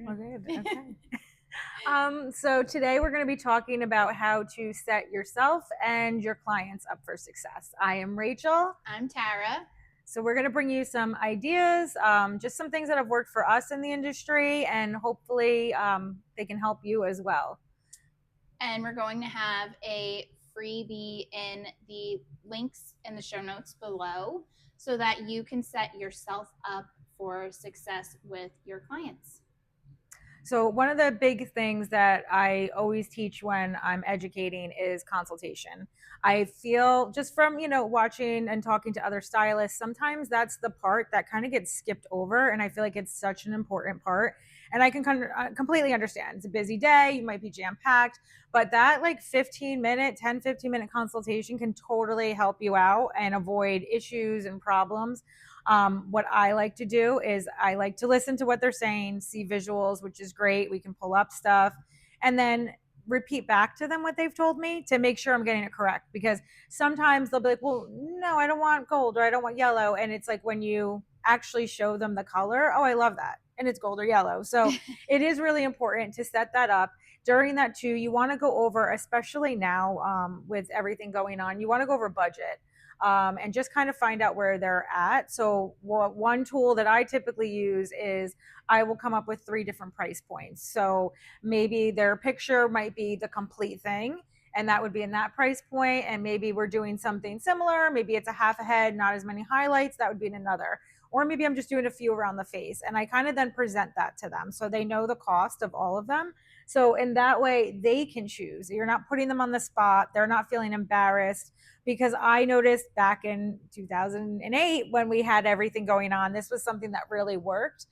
Okay. Okay. So today we're going to be talking about how to set yourself and your clients up for success. I am Rachel. I'm Tara. So we're going to bring you some ideas, just some things that have worked for us in the industry, and hopefully they can help you as well. And we're going to have a freebie in the links in the show notes below so that you can set yourself up for success with your clients. So one of the big things that I always teach when I'm educating is consultation. I feel just from, watching and talking to other stylists, sometimes that's the part that kind of gets skipped over. And I feel like it's such an important part. And I can completely understand. It's a busy day. You might be jam packed, but that like 15-minute, 10-15 minute consultation can totally help you out and avoid issues and problems. What I like to do is I like to listen to what they're saying, see visuals, which is great. We can pull up stuff and then repeat back to them what they've told me to make sure I'm getting it correct. Because sometimes they'll be like, well, no, I don't want gold or I don't want yellow. And it's like when you actually show them the color, oh, I love that. And it's gold or yellow. So it is really important to set that up. During that, too, you want to go over, especially now with everything going on, you want to go over budget. And just kind of find out where they're at. So, one tool that I typically use is I will come up with 3 different price points. So, maybe their picture might be the complete thing, and that would be in that price point. And maybe we're doing something similar. Maybe it's a half a head, not as many highlights. That would be in another. Or maybe I'm just doing a few around the face. And I kind of then present that to them so they know the cost of all of them. So, in that way, they can choose. You're not putting them on the spot, they're not feeling embarrassed because I noticed back in 2008 when we had everything going on, this was something that really worked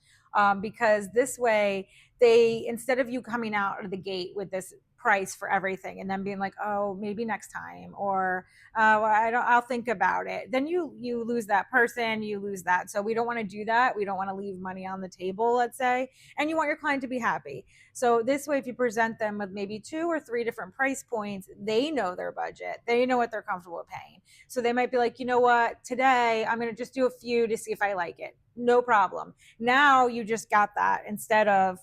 because this way, they instead of you coming out of the gate with this price for everything and then being like, oh, maybe next time, or well, I'll think about it. Then you lose that person, you lose that. So we don't want to do that. We don't want to leave money on the table, let's say, and you want your client to be happy. So this way, if you present them with maybe 2 or 3 different price points, they know their budget. They know what they're comfortable with paying. So they might be like, you know what, today I'm going to just do a few to see if I like it. No problem. Now you just got that instead of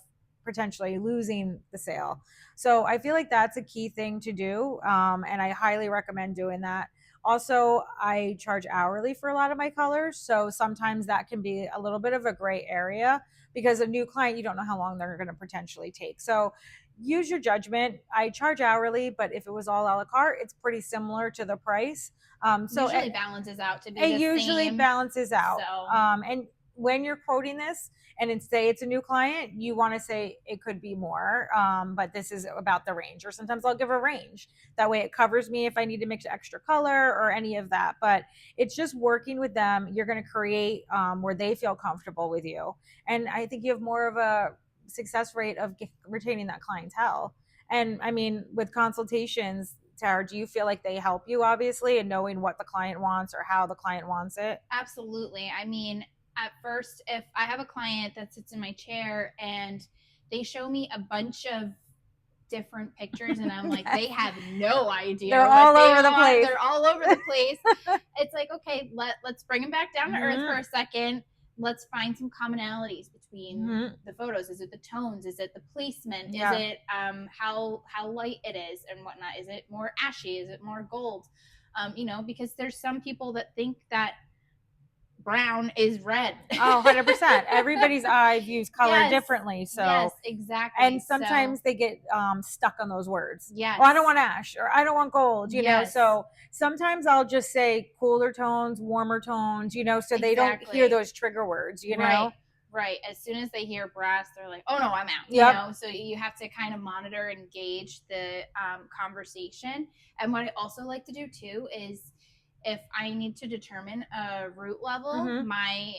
potentially losing the sale. So I feel like that's a key thing to do. And I highly recommend doing that. Also, I charge hourly for a lot of my colors. So sometimes that can be a little bit of a gray area because a new client, you don't know how long they're going to potentially take. So use your judgment. I charge hourly, but if it was all a la carte, it's pretty similar to the price. So usually balances out to be it the usually same. balances out. So And when you're quoting this and say it's a new client, you want to say it could be more, but this is about the range. Or sometimes I'll give a range. That way it covers me if I need to mix extra color or any of that. But it's just working with them. You're going to create where they feel comfortable with you. And I think you have more of a success rate of retaining that clientele. And I mean, with consultations, Tara, do you feel like they help you obviously in knowing what the client wants or how the client wants it? absolutely. I mean, at first, if I have a client that sits in my chair and they show me a bunch of different pictures and I'm like, they have no idea They're what all they over the want. place. They're all over the place. It's like, okay, let's bring them back down to earth for a second. Let's find some commonalities between the photos. Is it the tones? Is it the placement? Yeah. Is it how light it is and whatnot? Is it more ashy? Is it more gold? Because there's some people that think that brown is red. Oh, 100%. Everybody's eye views color Yes. differently. So, Yes, exactly. and sometimes they get stuck on those words. Yes. Oh, I don't want ash or I don't want gold, Yes. So sometimes I'll just say cooler tones, warmer tones, so they don't Exactly. hear those trigger words, Right. As soon as they hear brass, they're like, oh no, I'm out. Yep. So you have to kind of monitor and gauge the conversation. And what I also like to do too is if I need to determine a root level, my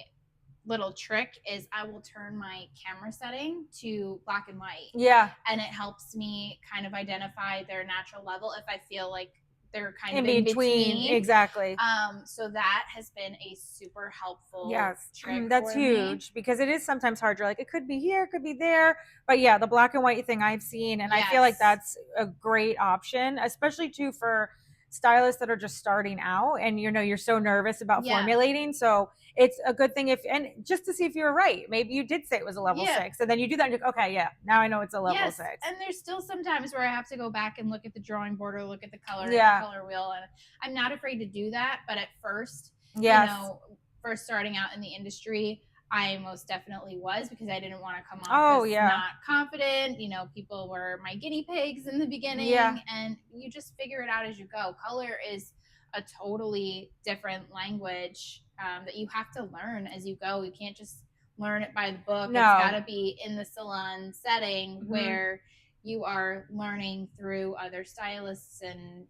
little trick is I will turn my camera setting to black and white. Yeah. And it helps me kind of identify their natural level if I feel like they're kind In of in between. Exactly. So that has been a super helpful trick. That's for huge me. because it is sometimes hard. You're like, it could be here, it could be there. But yeah, the black and white thing I've seen, and I feel like that's a great option, especially too for stylists that are just starting out, and you're so nervous about Yeah. formulating. So it's a good thing and just to see if you're right. Maybe you did say it was a level Yeah. 6, and then you do that and you're like, okay, yeah, now I know it's a level Yes, 6. and there's still some times where I have to go back and look at the drawing board or look at the color, Yeah. the color wheel, and I'm not afraid to do that. But at first, Yes. First starting out in the industry, I most definitely was, because I didn't want to come off as yeah. not confident. People were my guinea pigs in the beginning, Yeah. and you just figure it out as you go. Color is a totally different language that you have to learn as you go. You can't just learn it by the book. No. It's got to be in the salon setting where you are learning through other stylists and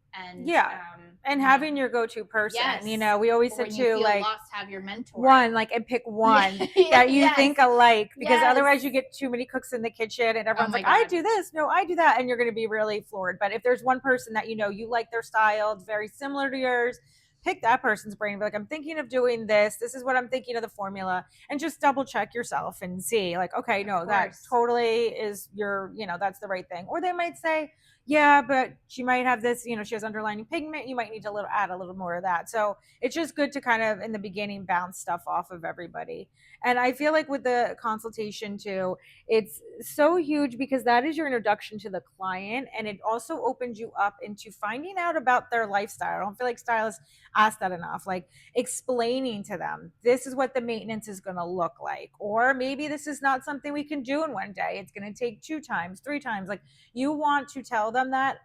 and having your go-to person. Yes. We always said when you too, feel like lost, have your mentor. one, like, and pick one that you Yes. think alike, because Yes. otherwise you get too many cooks in the kitchen and everyone's my like, I God. do this, no, I do that, and you're going to be really floored. But if there's one person that you like their style, it's very similar to yours, pick that person's brain. Be like, I'm thinking of doing this. This is what I'm thinking of the formula, and just double check yourself and see, like, okay, no, that totally is that's the right thing. Or they might say, yeah, but she might have this, she has underlying pigment. You might need to add a little more of that. So it's just good to kind of in the beginning bounce stuff off of everybody. And I feel like with the consultation too, it's so huge because that is your introduction to the client, and it also opens you up into finding out about their lifestyle. I don't feel like stylists ask that enough. Like explaining to them, this is what the maintenance is going to look like, or maybe this is not something we can do in one day. It's going to take 2 times, 3 times. Like you want to tell them that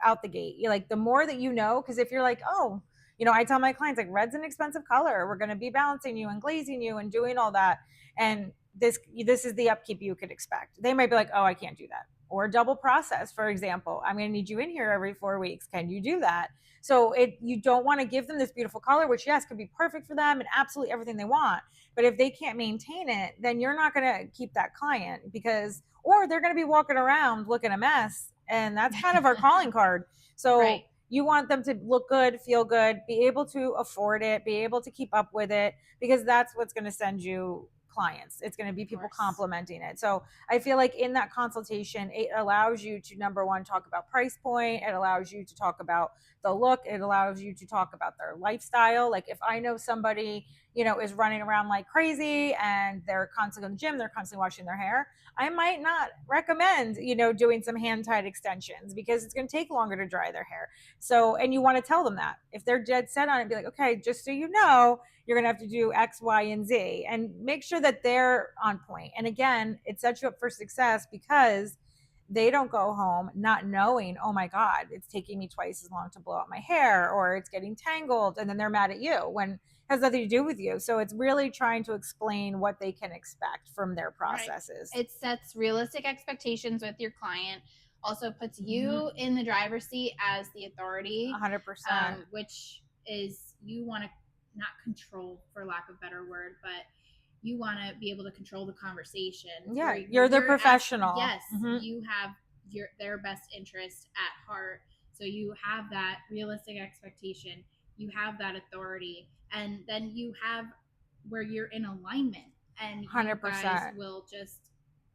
out the gate. You're like, the more that because if you're like, oh, I tell my clients, like, red's an expensive color. We're going to be balancing you and glazing you and doing all that. And this is the upkeep you could expect. They might be like, oh, I can't do that. Or double process, for example. I'm going to need you in here every 4 weeks. Can you do that? So you don't want to give them this beautiful color, which, yes, could be perfect for them and absolutely everything they want. But if they can't maintain it, then you're not going to keep that client, or they're going to be walking around looking a mess. And that's kind of our calling card. So right. You want them to look good, feel good, be able to afford it, be able to keep up with it, because that's what's going to send you clients. It's going to be people complimenting it. So I feel like in that consultation, it allows you to, number one, talk about price point. It allows you to talk about the look. It allows you to talk about their lifestyle. Like if I know somebody, is running around like crazy and they're constantly in the gym, they're constantly washing their hair, I might not recommend, doing some hand-tied extensions, because it's going to take longer to dry their hair. So, and you want to tell them that. If they're dead set on it, be like, okay, just so you know, you're going to have to do X, Y, and Z, and make sure that they're on point. And again, it sets you up for success because they don't go home not knowing, oh my God, it's taking me twice as long to blow out my hair, or it's getting tangled. And then they're mad at you when it has nothing to do with you. So it's really trying to explain what they can expect from their processes. Right. It sets realistic expectations with your client. Also puts you in the driver's seat as the authority. 100%. Which is, you want to not control, for lack of a better word, but you want to be able to control the conversation. Yeah, you're the professional. Yes, you have their best interest at heart. So you have that realistic expectation. You have that authority. And then you have where you're in alignment. And 100%. You guys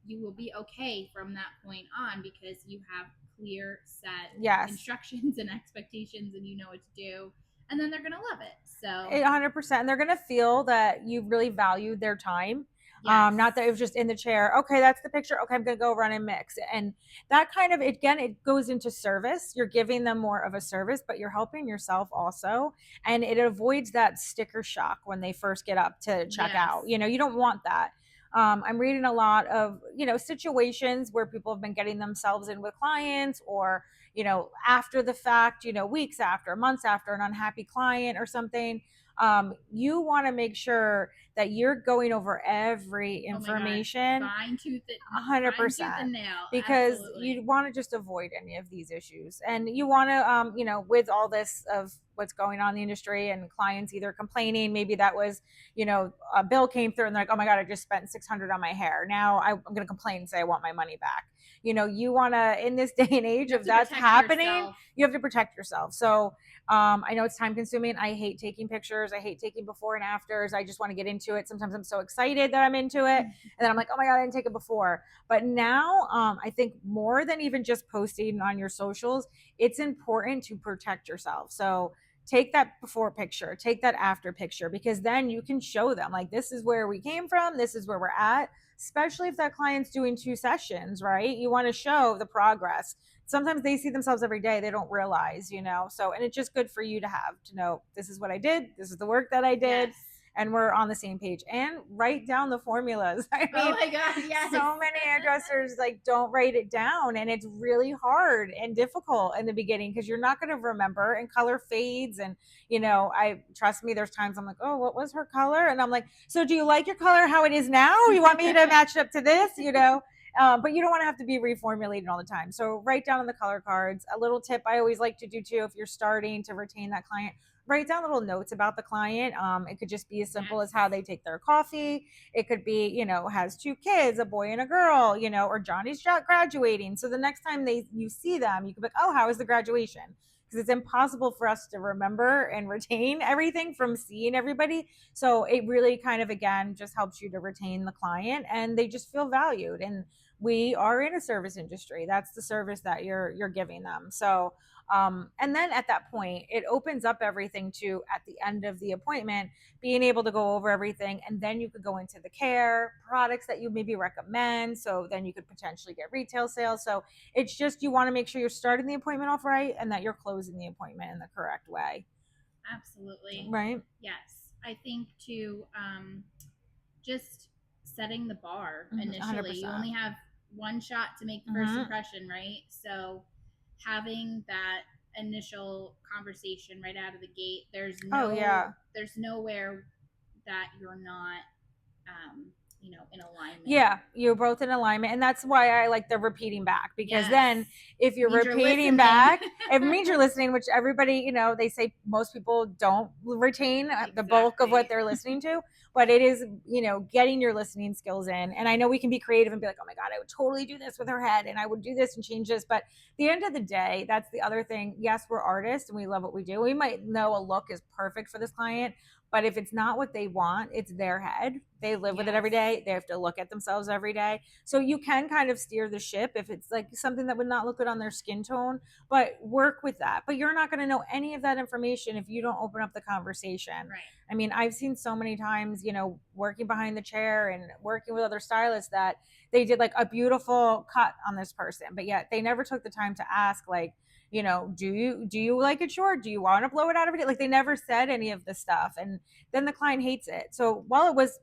you will be okay from that point on, because you have clear set instructions and expectations, and you know what to do. And then they're going to love it. So 100%. And they're going to feel that you really valued their time. Yes. Not that it was just in the chair. Okay, that's the picture. Okay, I'm going to go run and mix. And that kind of, again, it goes into service. You're giving them more of a service, but you're helping yourself also. And it avoids that sticker shock when they first get up to check out. You don't want that. I'm reading a lot of, situations where people have been getting themselves in with clients, or, after the fact, weeks after, months after, an unhappy client or something. You want to make sure that you're going over every information. Fine tooth it, 100%. Nail. Because Absolutely. You want to just avoid any of these issues. And you want to, with all this of what's going on in the industry and clients either complaining, maybe that was, a bill came through and they're like, oh my God, I just spent $600 on my hair. Now I'm going to complain and say I want my money back. you want to, in this day and age, You have if to that's protect happening, yourself. you have to protect yourself. So I know it's time consuming. I hate taking pictures. I hate taking before and afters. I just want to get into it. Sometimes I'm so excited that I'm into it. And then I'm like, oh my God, I didn't take it before. But now I think more than even just posting on your socials, it's important to protect yourself. So take that before picture, take that after picture, because then you can show them like, this is where we came from, this is where we're at, especially if that client's doing 2 sessions, right? You want to show the progress. Sometimes they see themselves every day, they don't realize, so, and it's just good for you to have to know, this is what I did, this is the work that I did. Yes. And we're on the same page, and write down the formulas. I mean, oh my God, yes. So many hairdressers like don't write it down, and it's really hard and difficult in the beginning because you're not going to remember, and color fades. And I trust me, there's times I'm like, oh, what was her color? And I'm like, so do you like your color how it is now? You want me to match it up to this? But you don't want to have to be reformulating all the time. So write down on the color cards. A little tip I always like to do too, if you're starting to retain that client, write down little notes about the client. It could just be as simple as how they take their coffee. It could be, has 2 kids, a boy and a girl, or Johnny's graduating. So the next time you see them, you could be like, oh, how was the graduation? Because it's impossible for us to remember and retain everything from seeing everybody. So it really kind of, again, just helps you to retain the client, and they just feel valued. And we are in a service industry. That's the service that you're giving them. So and then at that point, it opens up everything to, at the end of the appointment, being able to go over everything. And then you could go into the care products that you maybe recommend. So then you could potentially get retail sales. So it's just, you want to make sure you're starting the appointment off right, and that you're closing the appointment in the correct way. Absolutely. Right. Yes. I think to just setting the bar initially. 100%. You only have one shot to make the first impression, right? So having that initial conversation right out of the gate, there's nowhere that you're not in alignment. Yeah, you're both in alignment. And that's why I like the repeating back, because then if you're repeating back, it means you're listening, which everybody, they say most people don't retain the bulk of what they're listening to, but it is, getting your listening skills in. And I know we can be creative and be like, oh my God, I would totally do this with her head, and I would do this and change this. But at the end of the day, that's the other thing. Yes, we're artists and we love what we do. We might know a look is perfect for this client, but if it's not what they want, it's their head. They live with it every day. They have to look at themselves every day. So you can kind of steer the ship if it's like something that would not look good on their skin tone, but work with that. But you're not going to know any of that information if you don't open up the conversation. Right. I mean, I've seen so many times, working behind the chair and working with other stylists, that they did like a beautiful cut on this person, but yet they never took the time to ask, like, do you like it short? Do you want to blow it out of it? Like, they never said any of this stuff. And then the client hates it. So while it was,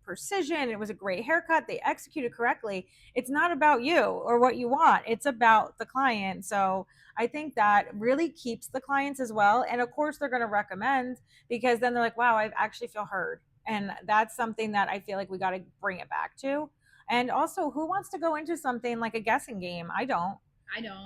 precision, it was a great haircut, they executed correctly, it's not about you or what you want. It's about the client. So I think that really keeps the clients as well. And of course, they're going to recommend, because then they're like, wow, I actually feel heard. And that's something that I feel like we got to bring it back to. And also, who wants to go into something like a guessing game? I don't.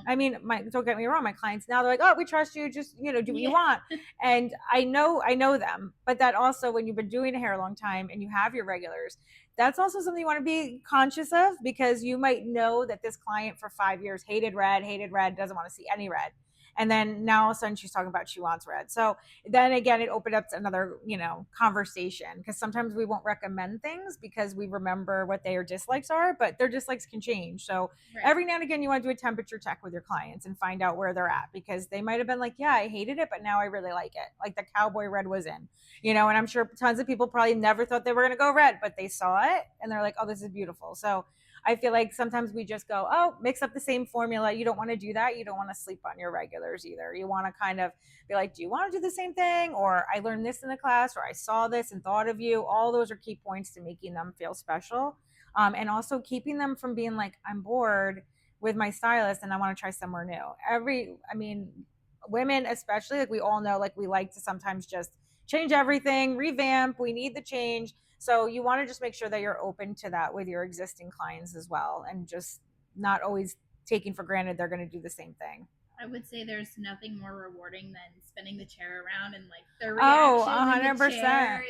I mean, don't get me wrong, my clients now, they're like, oh, we trust you, just do what you want. And I know them, but that also, when you've been doing hair a long time and you have your regulars, that's also something you want to be conscious of, because you might know that this client for 5 years hated red, doesn't want to see any red. And then now all of a sudden she's talking about she wants red. So then again, it opened up to another, conversation, because sometimes we won't recommend things because we remember what their dislikes are, but their dislikes can change. So every now and again, you want to do a temperature check with your clients and find out where they're at, because they might have been like, yeah, I hated it, but now I really like it. Like the cowboy red was in, and I'm sure tons of people probably never thought they were going to go red, but they saw it and they're like, oh, this is beautiful. So I feel like sometimes we just go, oh, mix up the same formula. You don't want to do that. You don't want to sleep on your regulars either. You want to kind of be like, do you want to do the same thing? Or I learned this in the class, or I saw this and thought of you. All those are key points to making them feel special. And also keeping them from being like, I'm bored with my stylist and I want to try somewhere new. Women especially, like we all know, like we like to sometimes just change everything, revamp. We need the change. So you want to just make sure that you're open to that with your existing clients as well, and just not always taking for granted they're going to do the same thing. I would say there's nothing more rewarding than spinning the chair around and like their reaction. 100%.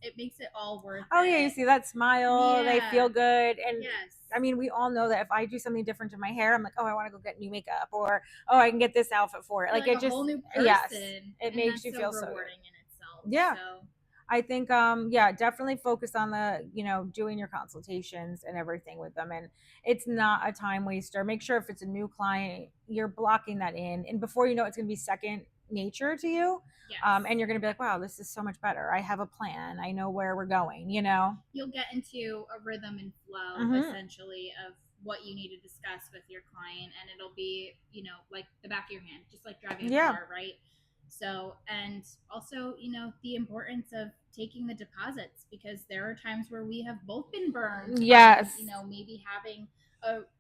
It's it makes it all worth Oh it. yeah, you see that smile, they feel good. And yes. I mean, we all know that if I do something different to my hair, I'm like, oh, I want to go get new makeup, or oh, I can get this outfit for it. Like it a just, whole new person. yes, it and makes that's you so feel so good. rewarding in itself. Yeah. So. I think definitely focus on the, doing your consultations and everything with them. And it's not a time waster. Make sure if it's a new client, you're blocking that in. And before you know it's gonna be second nature to you. Yes. And you're gonna be like, wow, this is so much better. I have a plan. I know where we're going, You'll get into a rhythm and flow essentially of what you need to discuss with your client, and it'll be, like the back of your hand, just like driving a car, right? So, and also, the importance of taking the deposits, because there are times where we have both been burned. Yes. Maybe having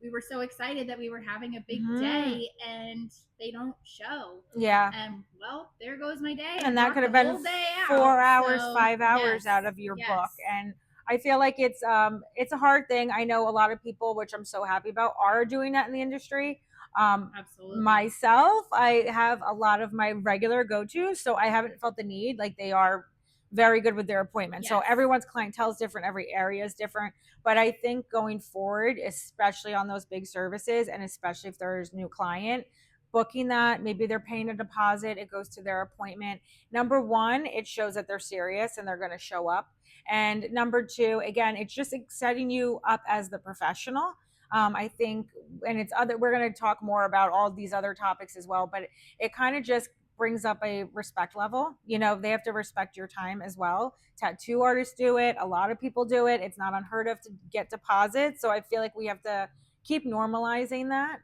we were so excited that we were having a big day and they don't show. Yeah. And well, there goes my day. And that could have been 4 hours, 5 hours out of your book. And I feel like it's a hard thing. I know a lot of people, which I'm so happy about, are doing that in the industry. Absolutely. Myself, I have a lot of my regular go-tos, so I haven't felt the need. Like, they are very good with their appointments. So everyone's clientele is different, every area is different. But I think going forward, especially on those big services, and especially if there's new client, booking that, maybe they're paying a deposit, it goes to their appointment. Number one, it shows that they're serious and they're going to show up. And number two, again, it's just setting you up as the professional. I think, and we're going to talk more about all these other topics as well, but it kind of just brings up a respect level. They have to respect your time as well. Tattoo artists do it. A lot of people do it. It's not unheard of to get deposits. So I feel like we have to keep normalizing that.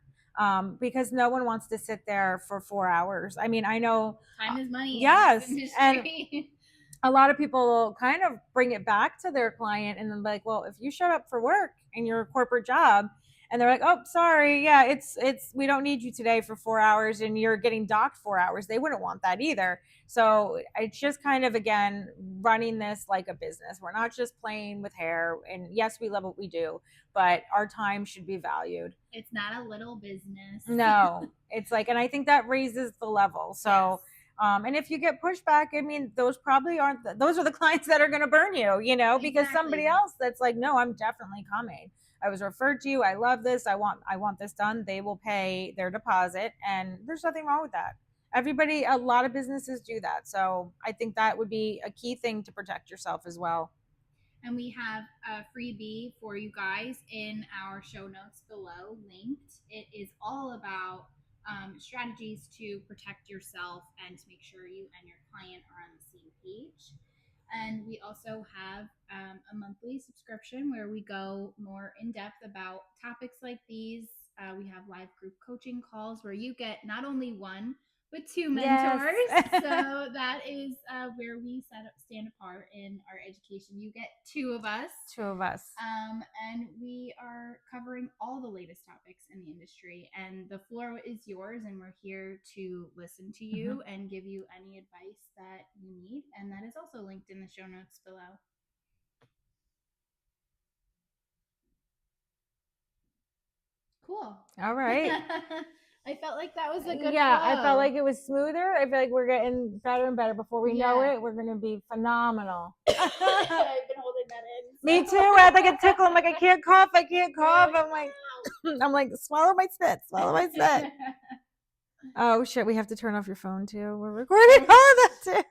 Because no one wants to sit there for 4 hours. I mean, I know time is money. Yes, and a lot of people will kind of bring it back to their client and then be like, well, if you showed up for work in your corporate job and they're like, oh, sorry, yeah, it's we don't need you today for 4 hours and you're getting docked 4 hours, they wouldn't want that either. So it's just kind of, again, running this like a business. We're not just playing with hair, and yes, we love what we do, but our time should be valued. It's not a little business. No, it's like, and I think that raises the level. So and if you get pushback, I mean, those probably aren't those are the clients that are going to burn you, because somebody else that's like, no, I'm definitely coming. I was referred to you. I love this. I want this done. They will pay their deposit, and there's nothing wrong with that. A lot of businesses do that. So I think that would be a key thing to protect yourself as well. And we have a freebie for you guys in our show notes below, linked. It is all about strategies to protect yourself and to make sure you and your client are on the same page. And we also have a monthly subscription where we go more in depth about topics like these. We have live group coaching calls where you get not only one, but two mentors. Yes. So that is where we stand apart in our education. You get two of us. And we are covering all the latest topics in the industry. And the floor is yours, and we're here to listen to you and give you any advice that you need. And that is also linked in the show notes below. Cool. All right. I felt like that was a good flow. I felt like it was smoother. I feel like we're getting better and better. Before we know it, we're going to be phenomenal. I've been holding that in. So. Me too. I had like a tickle. I'm like, I can't cough. I'm like, swallow my spit. Oh shit, we have to turn off your phone too. We're recording all of that too.